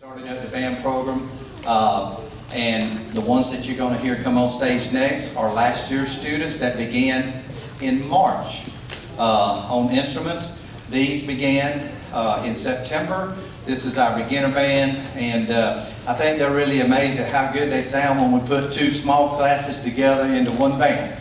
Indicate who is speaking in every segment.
Speaker 1: Started up the band program, and the ones that you're going to hear come on stage next are last year's students that began in March on instruments. These began in September. This is our beginner band, and I think they're really amazed at how good they sound when we put two small classes together into one band.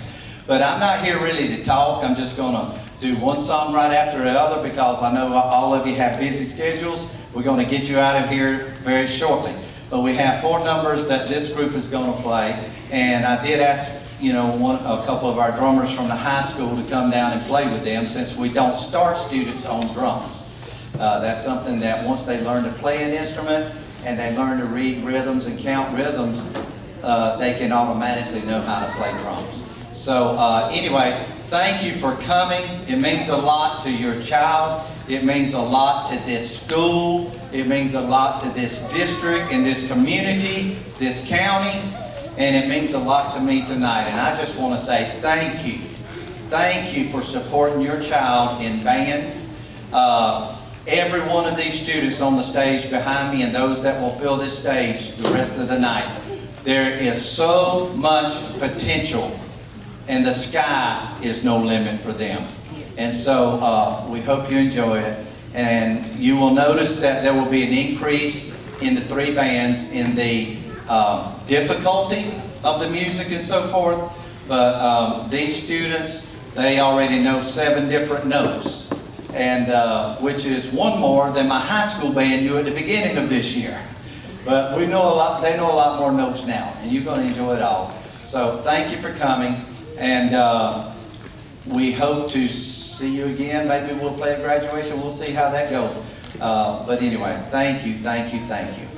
Speaker 1: But I'm not here really to talk. I'm just going to do one song right after the other because I know all of you have busy schedules. We're going to get you out of here very shortly. But we have 4 numbers that this group is going to play, and I did ask a couple of our drummers from the high school to come down and play with them since we don't start students on drums. That's something that once they learn to play an instrument and they learn to read rhythms and count rhythms, they can automatically know how to play drums. So anyway, thank you for coming. It means a lot to your child. It means a lot to this school. It means a lot to this district and this community, this county, and it means a lot to me tonight. And I just want to say thank you. Thank you for supporting your child in band. Every one of these students on the stage behind me and those that will fill this stage the rest of the night, there is so much potential, and the sky is no limit for them. And so we hope you enjoy it. And you will notice that there will be an increase in the 3 bands in the difficulty of the music and so forth. But these students, they already know 7 different notes, and which is 1 more than my high school band knew at the beginning of this year. But we know a lot. They know a lot more notes now, and you're going to enjoy it all. So thank you for coming. And we hope to see you again. Maybe we'll play a graduation. We'll see how that goes. But anyway, thank you, thank you, thank you.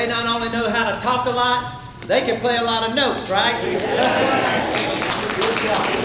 Speaker 2: not only know how to talk a lot, they can play a lot of notes, right? Good job.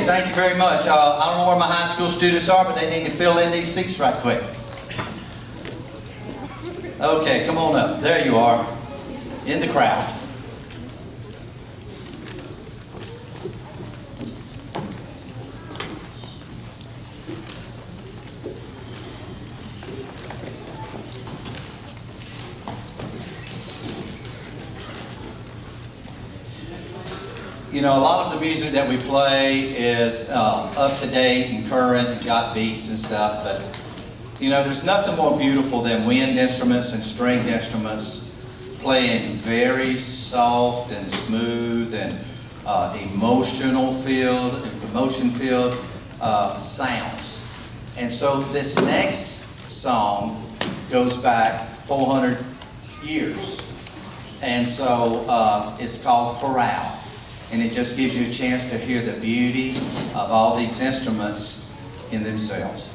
Speaker 1: Okay, thank you very much. I don't know where my high school students are, but they need to fill in these seats right quick. Okay, come on up. There you are, in the crowd. You know, a lot of the music that we play is up to date and current and got beats and stuff, but you know, there's nothing more beautiful than wind instruments and stringed instruments playing very soft and smooth and emotion-filled sounds. And so this next song goes back 400 years. And so it's called Chorale. And it just gives you a chance to hear the beauty of all these instruments in themselves.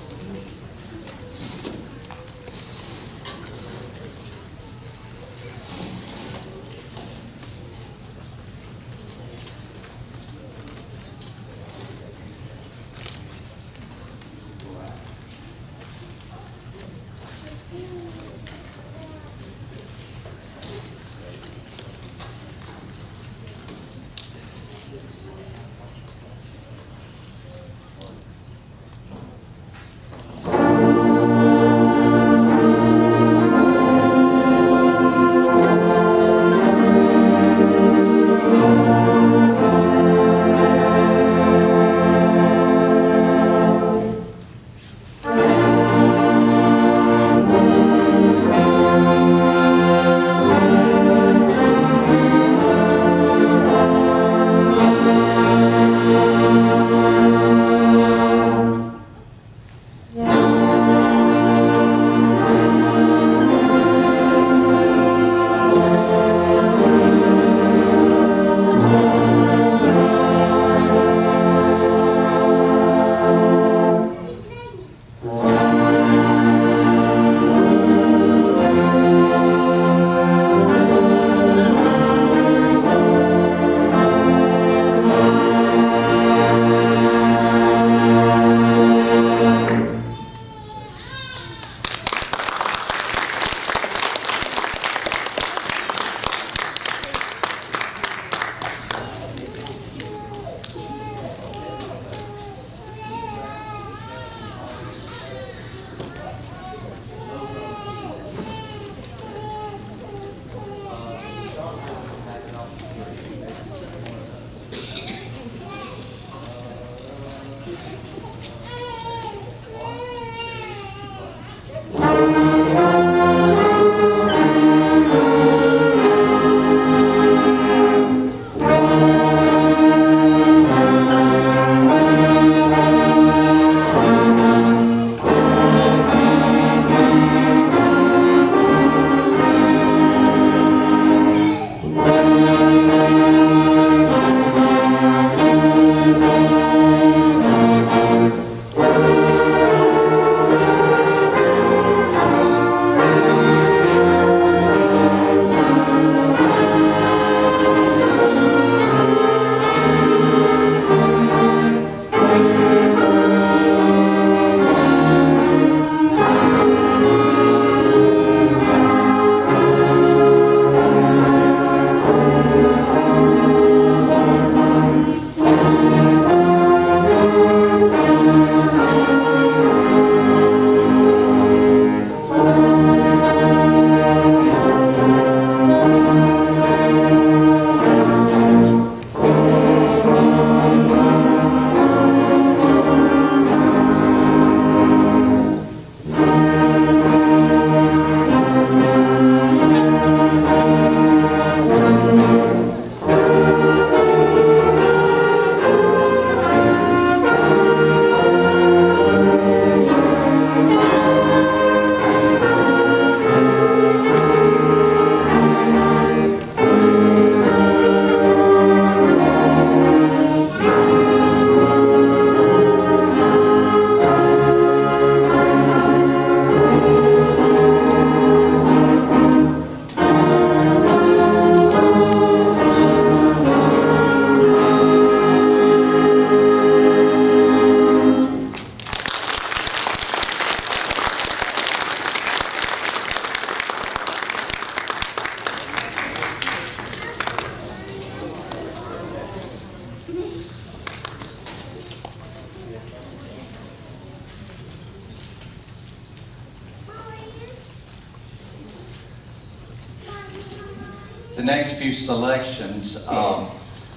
Speaker 1: The next few selections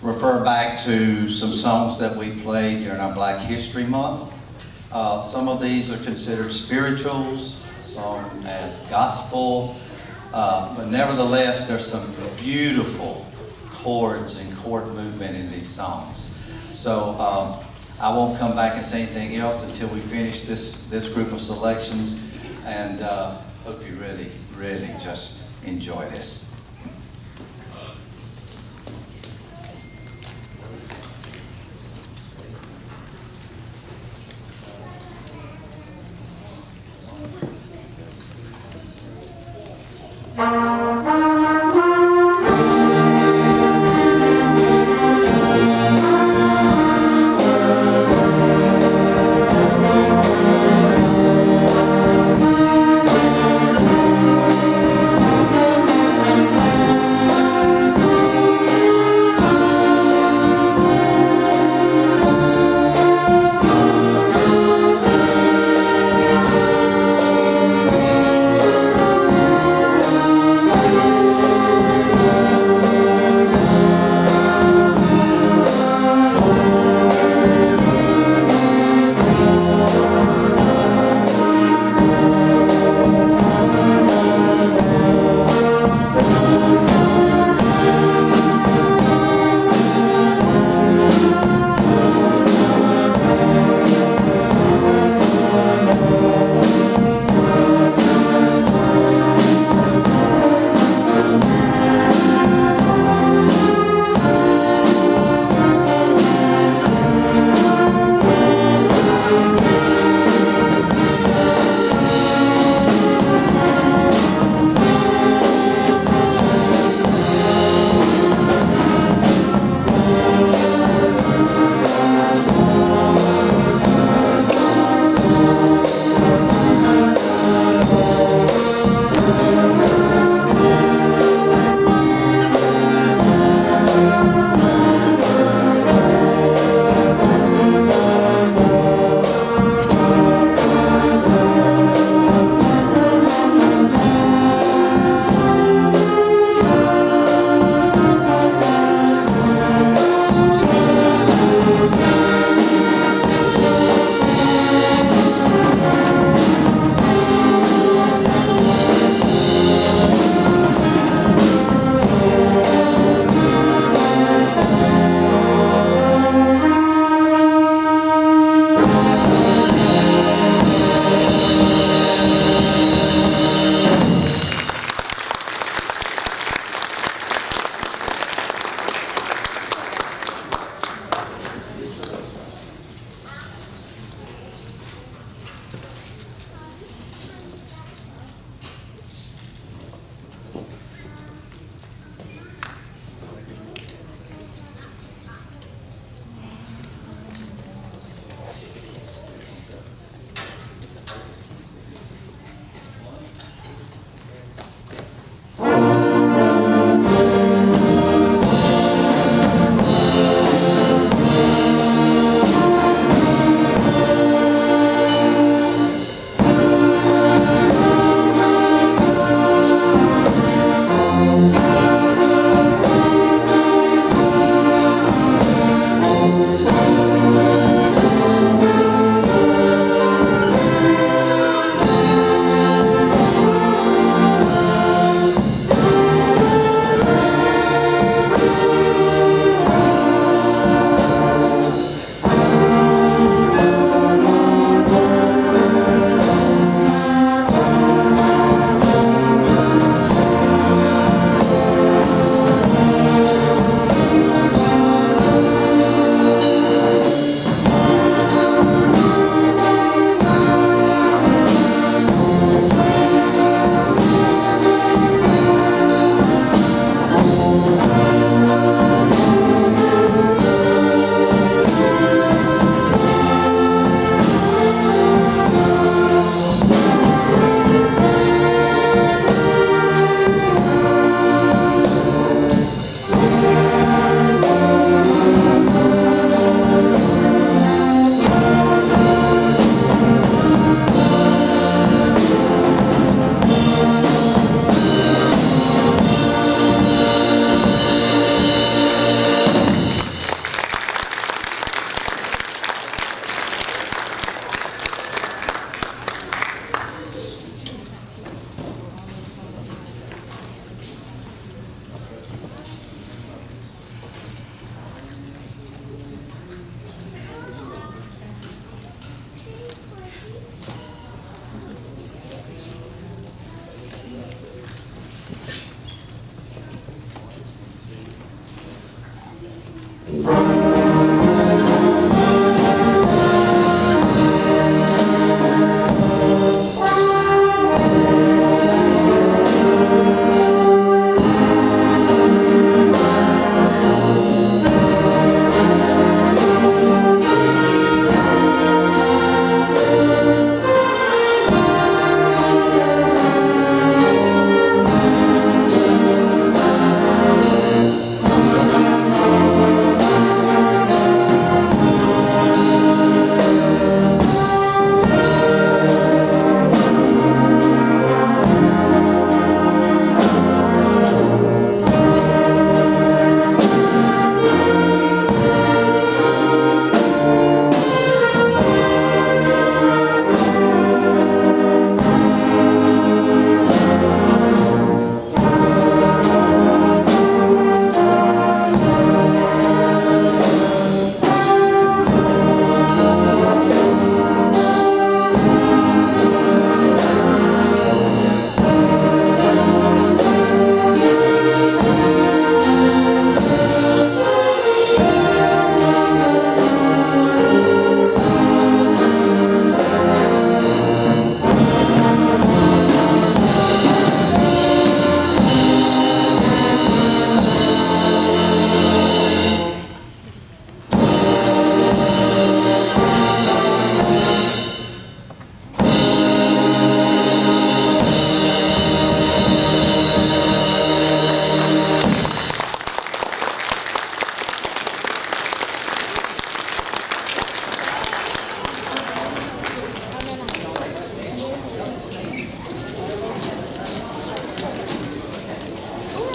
Speaker 1: refer back to some songs that we played during our Black History Month. Some of these are considered spirituals, some as gospel, but nevertheless, there's some beautiful chords and chord movement in these songs. So I won't come back and say anything else until we finish this group of selections, and hope you really just enjoy this.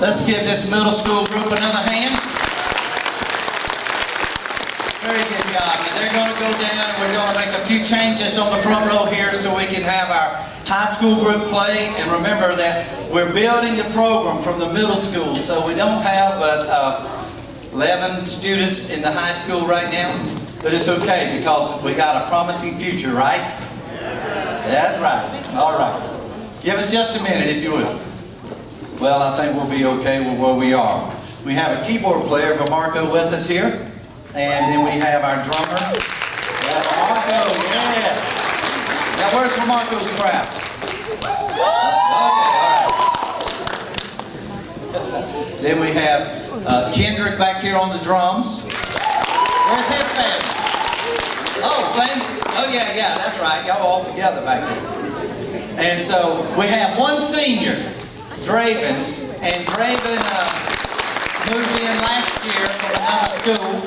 Speaker 1: Let's give this middle school group another hand. Very good job. Now they're going to go down and we're going to make a few changes on the front row here so we can have our high school group play. And remember that we're building the program from the middle school, so we don't have but 11 students in the high school right now. But it's okay because we got a promising future, right? That's right. All right. Give us just a minute if you will. Well, I think we'll be okay with where we are. We have a keyboard player, Marco, with us here. And then we have our drummer. We have Marco, yeah. Now, where's Marco's crowd? Okay, all right. Then we have Kendrick back here on the drums. Where's his family? Oh, same? Oh, yeah, that's right. Y'all all together back there. And so we have one senior, Draven. And Draven moved in last year from another school.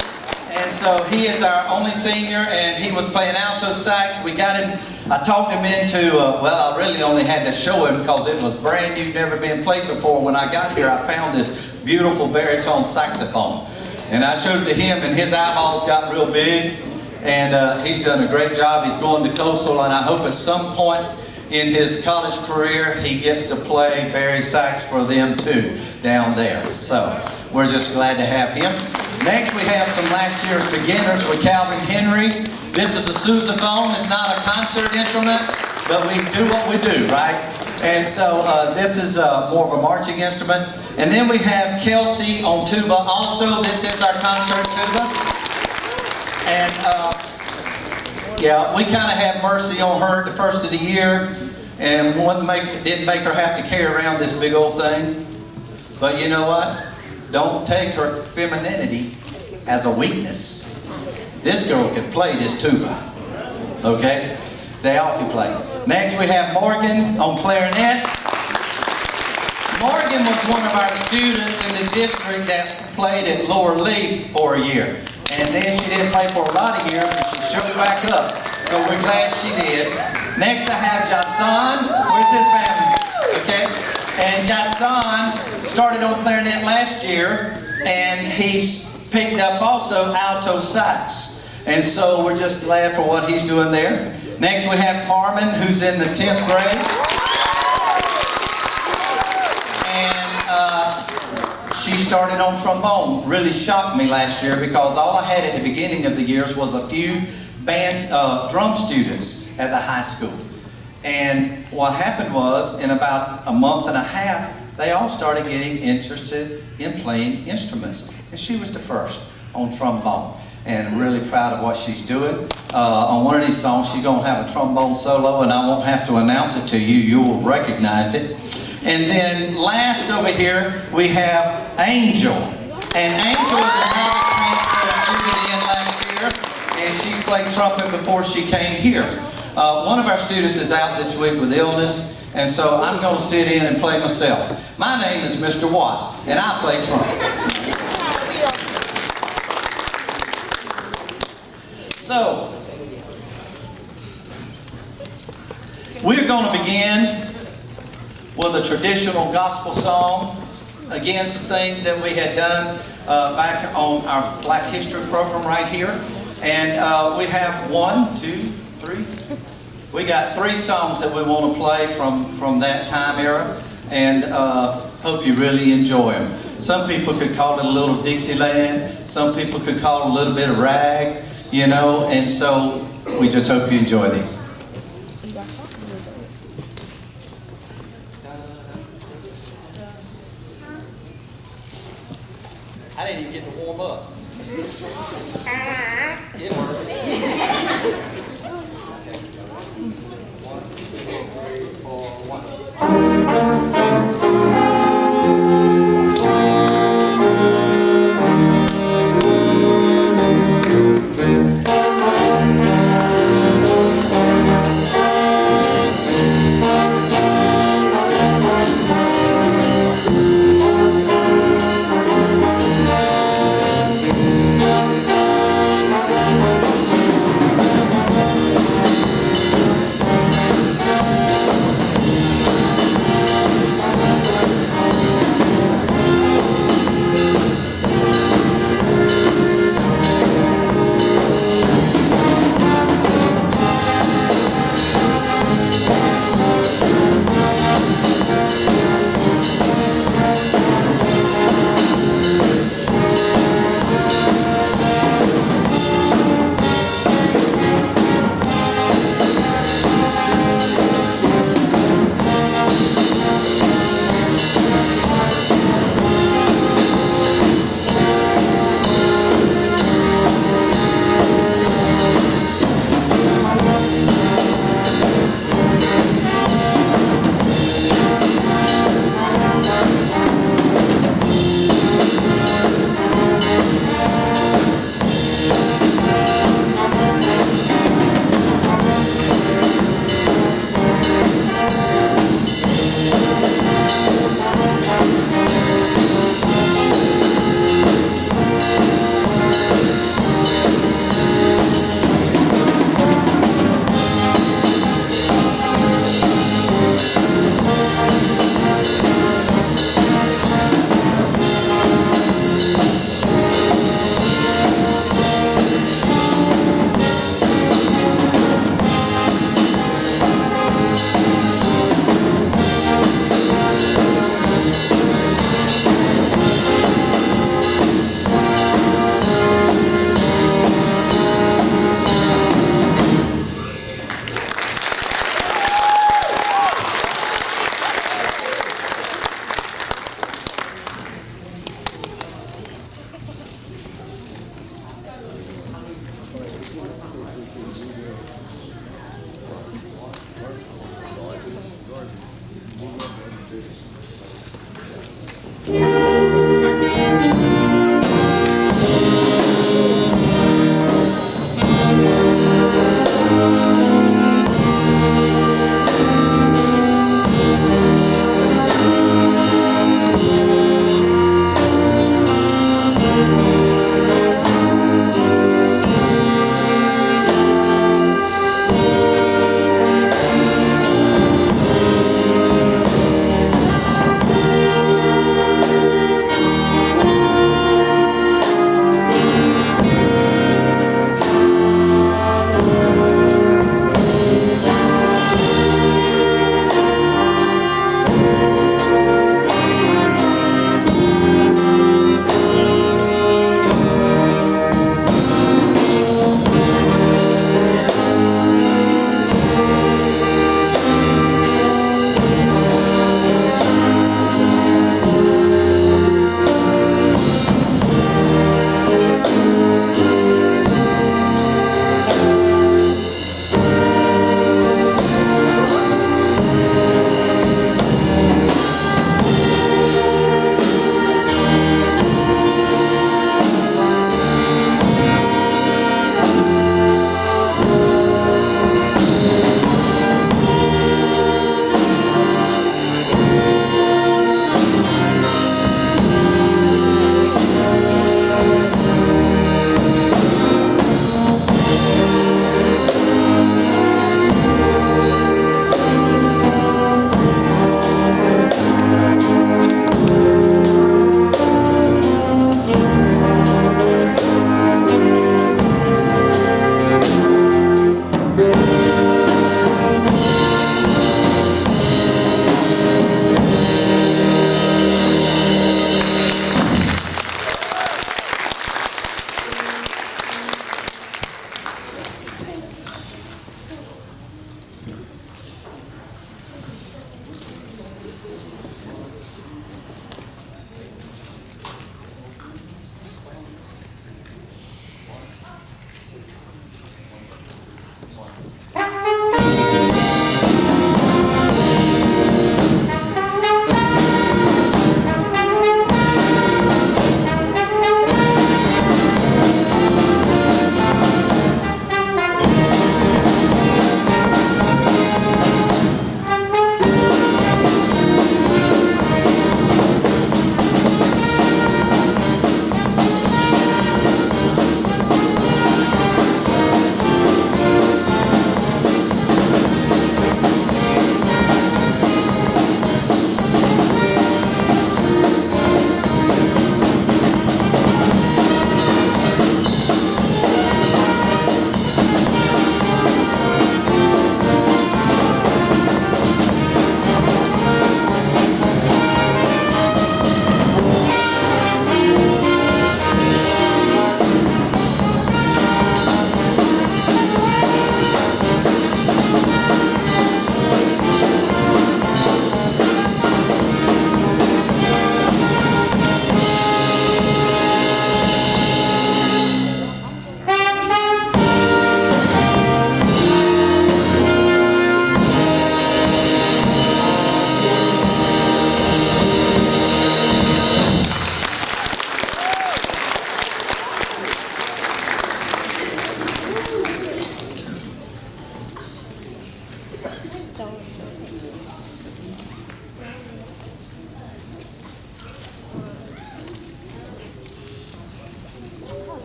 Speaker 1: And so he is our only senior, and he was playing alto sax. We got him, I talked him into, well, I really only had to show him because it was brand new, never been played before. When I got here, I found this beautiful baritone saxophone. And I showed it to him, and his eyeballs got real big. And he's done a great job. He's going to Coastal, and I hope at some point in his college career, he gets to play bari sax for them too, down there. So we're just glad to have him. Next, we have some last year's beginners with Calvin Henry. This is a sousaphone. It's not a concert instrument, but we do what we do, right? And so this is more of a marching instrument. And then we have Kelsey on tuba also. This is our concert tuba. And yeah, we kind of had mercy on her at the first of the year and didn't make her have to carry around this big old thing. But you know what? Don't take her femininity as a weakness. This girl can play this tuba. Okay? They all can play. Next we have Morgan on clarinet. Morgan was one of our students in the district that played at Lower Lee for a year. And then she didn't play for a lot of years and she showed back up. So we're glad she did. Next I have Jason. Where's his family? Okay? And Jason started on clarinet last year, and he's picked up also alto sax. And so we're just glad for what he's doing there. Next we have Carmen, who's in the 10th grade. And she started on trombone. Really shocked me last year because all I had at the beginning of the years was a few drum students at the high school. And what happened was, in about a month and a half, they all started getting interested in playing instruments. And she was the first on trombone. And I'm really proud of what she's doing. On one of these songs, she's going to have a trombone solo, and I won't have to announce it to you. You will recognize it. And then last over here, we have Angel. And Angel is another transfer student in last year. And she's played trumpet before she came here. One of our students is out this week with illness, and so I'm going to sit in and play myself. My name is Mr. Watts, and I play trumpet. So, we're going to begin with a traditional gospel song. Again, some things that we had done back on our Black History program right here. And we have 1, 2, 3. We got 3 songs that we want to play from that time era, and hope you really enjoy them. Some people could call it a little Dixieland. Some people could call it a little bit of rag, you know, and so we just hope you enjoy these. I didn't even get to warm up. It worked.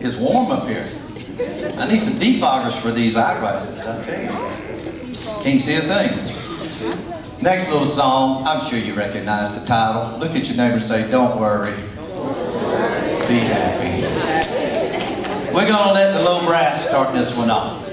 Speaker 1: It's warm up here. I need some defoggers for these eyeglasses, I tell you. Can't see a thing. Next little song, I'm sure you recognize the title. Look at your neighbor and say, don't worry. Be happy. We're gonna let the low brass start this one off.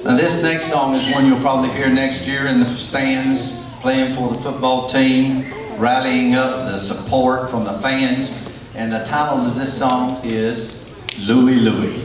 Speaker 1: Now this next song is one you'll probably hear next year in the stands, playing for the football team, rallying up the support from the fans. And the title of this song is Louie Louie.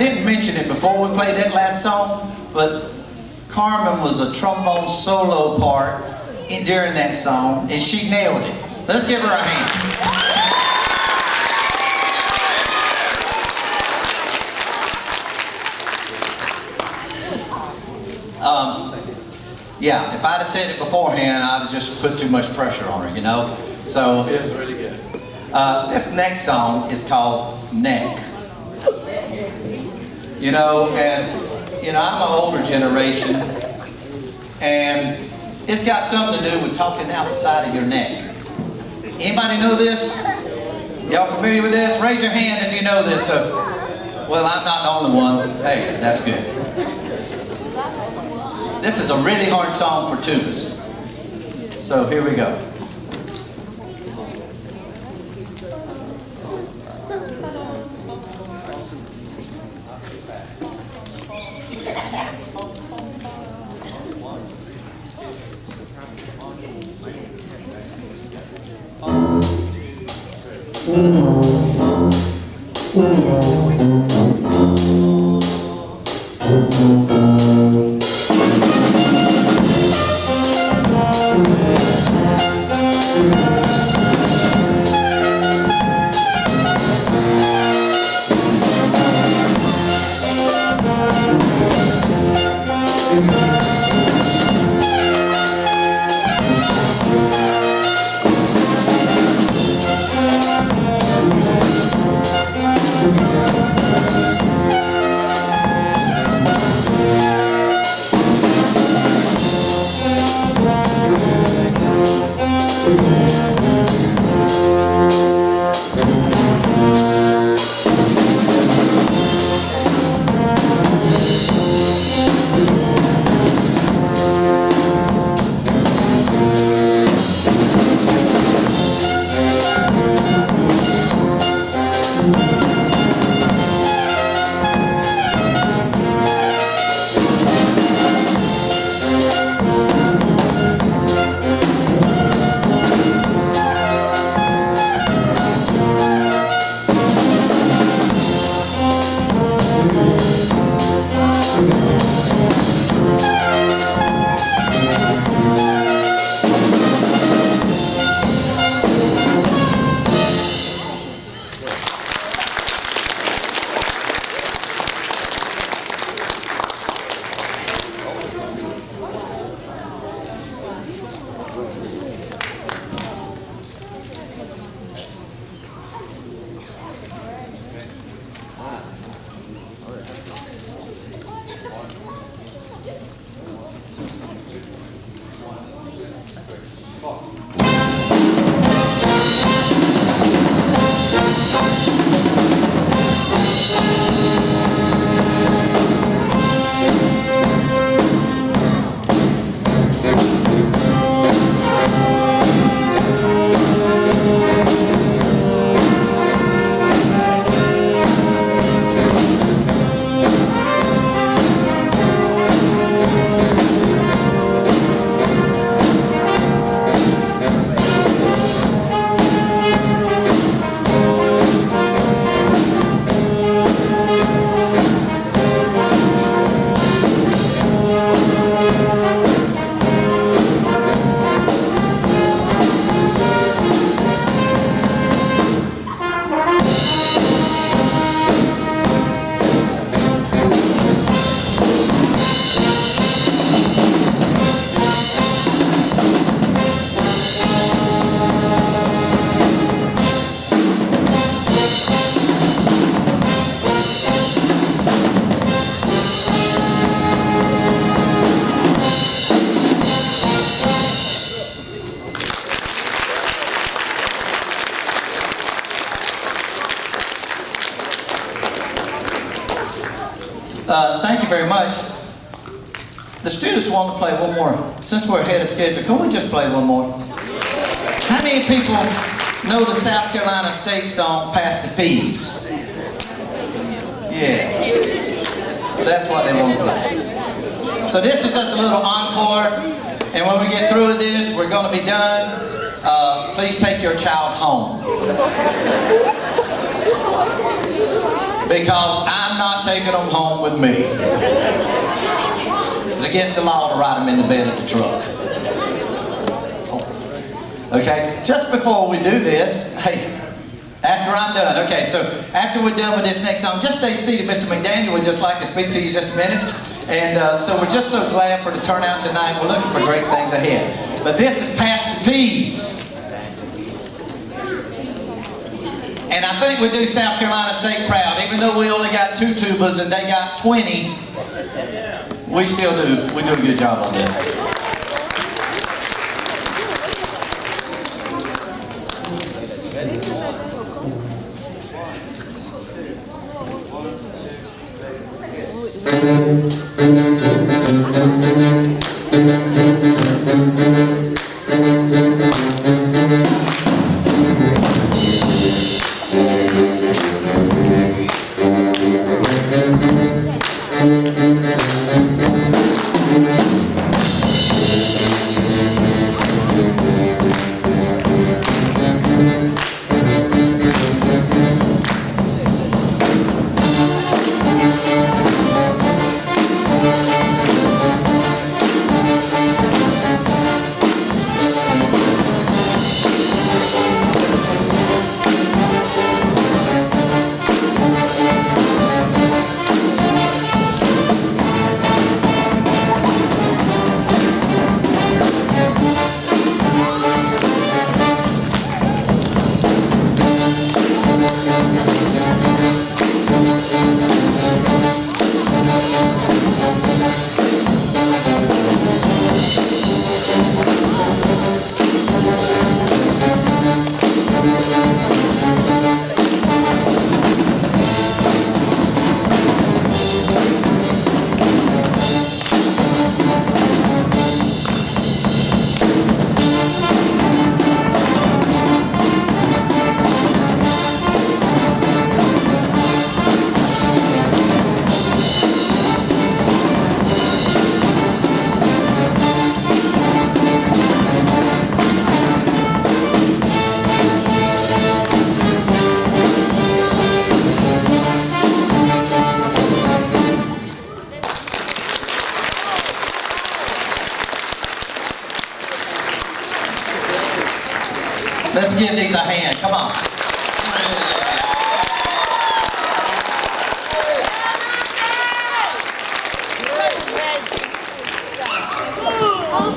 Speaker 1: didn't mention it before we played that last song, but Carmen was a trombone solo part during that song, and she nailed it. Let's give her a hand. Yeah, if I'd have said it beforehand, I'd have just put too much pressure on her, you know? So,
Speaker 3: It was really good.
Speaker 1: this next song is called Neck. You know, and, you know, I'm an older generation, and it's got something to do with talking out the side of your neck. Anybody know this? Y'all familiar with this? Raise your hand if you know this. Well, I'm not the only one. Hey, that's good. This is a really hard song for tubas. So here we go. Thank you very much. The students want to play one more. Since we're ahead of schedule, can we just play one more? How many people know the South Carolina State song, Pass the Peas? Yeah. That's what they want to play. So this is just a little encore, and when we get through with this, we're going to be done. Please take your child home. because I'm not taking them home with me. It's against the law to ride them in the bed of the truck. Okay, just before we do this, hey, after I'm done, okay, so after we're done with this next song, just stay seated. Mr. McDaniel would just like to speak to you just a minute. And so we're just so glad for the turnout tonight. We're looking for great things ahead. But this is Pastor P's. And I think we do South Carolina State proud. Even though we only got 2 tubas and they got 20, we still do. We do a good job on this. Let's give these a hand. Come on.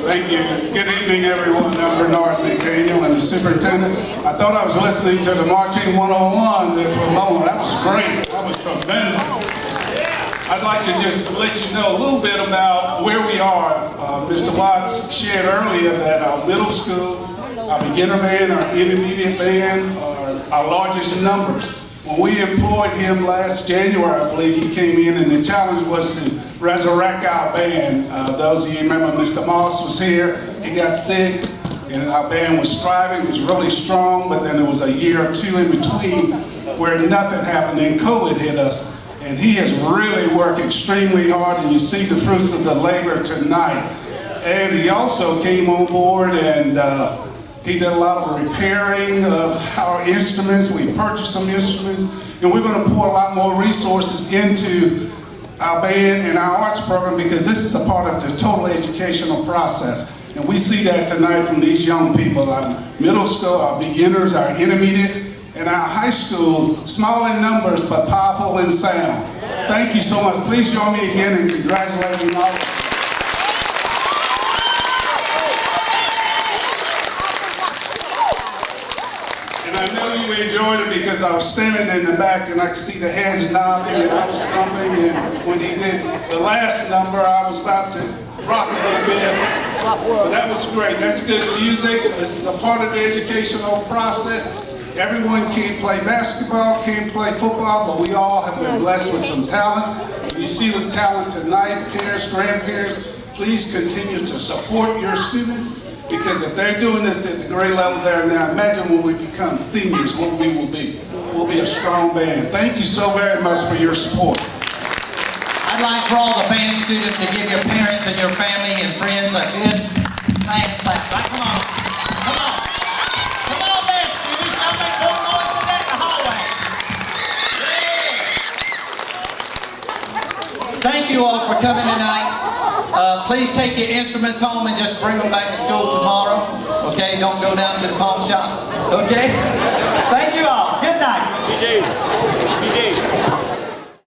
Speaker 3: Thank you. Good evening, everyone. I'm Bernard McDaniel. I'm the superintendent. I thought I was listening to the Marching 101 there for a moment. That was great. That was tremendous. I'd like to just let you know a little bit about where we are. Mr. Watts shared earlier that our middle school, our beginner band, our intermediate band are our largest numbers. When we employed him last January, I believe he came in and the challenge was to resurrect our band. Those of you remember Mr. Moss was here, he got sick, and our band was striving, it was really strong, but then there was a year or two in between where nothing happened and COVID hit us. And he has really worked extremely hard, and you see the fruits of the labor tonight. And he also came on board and he did a lot of repairing of our instruments. We purchased some instruments, and we're going to pour a lot more resources into our band and our arts program because this is a part of the total educational process. And we see that tonight from these young people, our middle school, our beginners, our intermediate, and our high school, small in numbers but powerful in sound. Thank you so much. Please join me again in congratulating all. I know you enjoyed it because I was standing in the back and I could see the hands nodding and I was thumping, and when he did the last number I was about to rock a little bit. But that was great. That's good music. This is a part of the educational process. Everyone can't play basketball, can't play football, but we all have been blessed with some talent. You see the talent tonight, parents, grandparents, please continue to support your students. Because if they're doing this at the grade level there now, imagine when we become seniors, what we will be. We'll be a strong band. Thank you so very much for your support.
Speaker 1: I'd like for all the band students to give your parents and your family and friends a good hand clap. Right? Come on. Come on. Come on, band students. Y'all make more noise than that in the hallway. Yeah. you all for coming tonight. Please take your instruments home and just bring them back to school tomorrow. Okay, don't go down to the pawn shop. Okay? Thank you all. Good night.